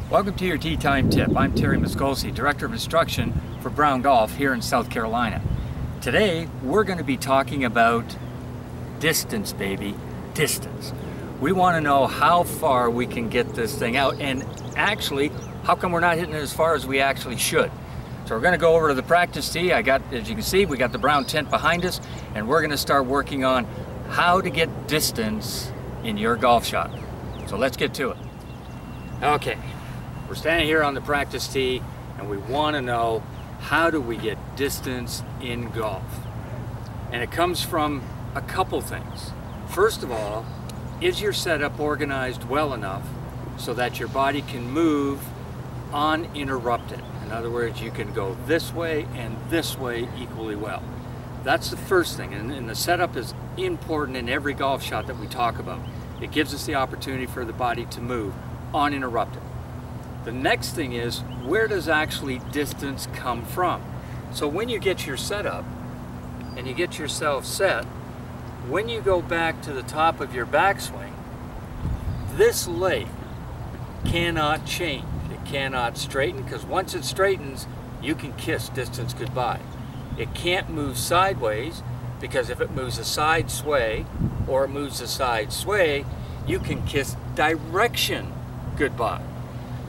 Welcome to your Tee Time Tip. I'm Terry Miskolci, Director of Instruction for Brown Golf here in South Carolina. Today, we're going to be talking about distance, baby, distance. We want to know how far we can get this thing out, and actually, how come we're not hitting it as far as we actually should. So we're going to go over to the practice tee. As you can see, we got the brown tent behind us, and we're going to start working on how to get distance in your golf shot. So let's get to it. Okay, we're standing here on the practice tee, and we want to know how do we get distance in golf. And it comes from a couple things. First of all, is your setup organized well enough so that your body can move uninterrupted? In other words, you can go this way and this way equally well. That's the first thing, and the setup is important in every golf shot that we talk about. It gives us the opportunity for the body to move uninterrupted. The next thing is, where does actually distance come from? So when you get your setup and you get yourself set, when you go back to the top of your backswing, this leg cannot change. It cannot straighten, because once it straightens, you can kiss distance goodbye. It can't move sideways, because if it moves a side sway or it moves a side sway, you can kiss direction goodbye.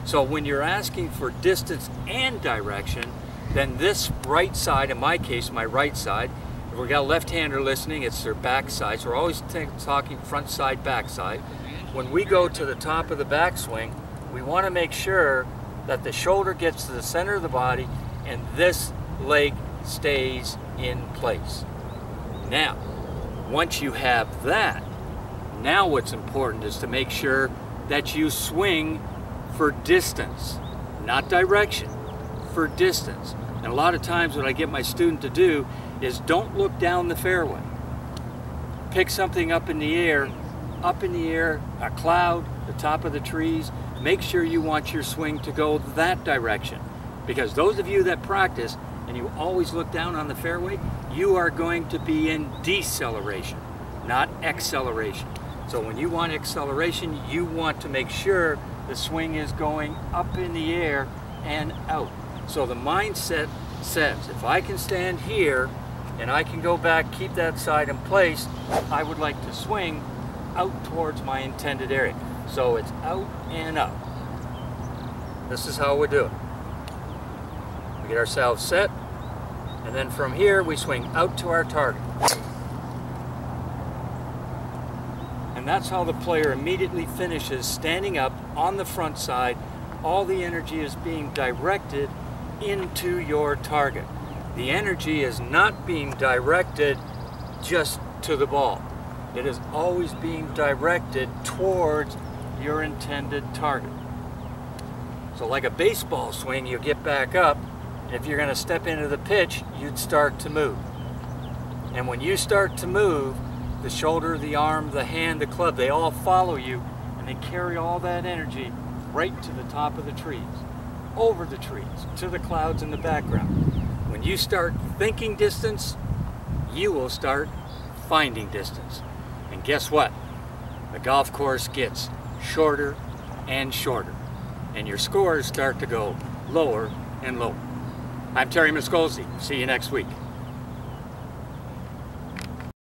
So when you're asking for distance and direction, then this right side, in my case, my right side, if we've got a left-hander listening, it's their back side, so we're always talking front side, back side. When we go to the top of the backswing, we want to make sure that the shoulder gets to the center of the body and this leg stays in place. Now, once you have that, now what's important is to make sure that you swing for distance, not direction, for distance. And a lot of times what I get my student to do is don't look down the fairway. Pick something up in the air, a cloud, the top of the trees. Make sure you want your swing to go that direction. Because those of you that practice and you always look down on the fairway, you are going to be in deceleration, not acceleration. So when you want acceleration, you want to make sure the swing is going up in the air and out. So the mindset says, if I can stand here and I can go back, keep that side in place, I would like to swing out towards my intended area. So it's out and up. This is how we do it. We get ourselves set, and then from here we swing out to our target. And that's how the player immediately finishes, standing up on the front side. All the energy is being directed into your target. The energy is not being directed just to the ball. It is always being directed towards your intended target. So like a baseball swing, you get back up. If you're going to step into the pitch, you'd start to move. And when you start to move, the shoulder, the arm, the hand, the club, they all follow you, and they carry all that energy right to the top of the trees, over the trees, to the clouds in the background. When you start thinking distance, you will start finding distance. And guess what? The golf course gets shorter and shorter, and your scores start to go lower and lower. I'm Terry Miskolci. See you next week.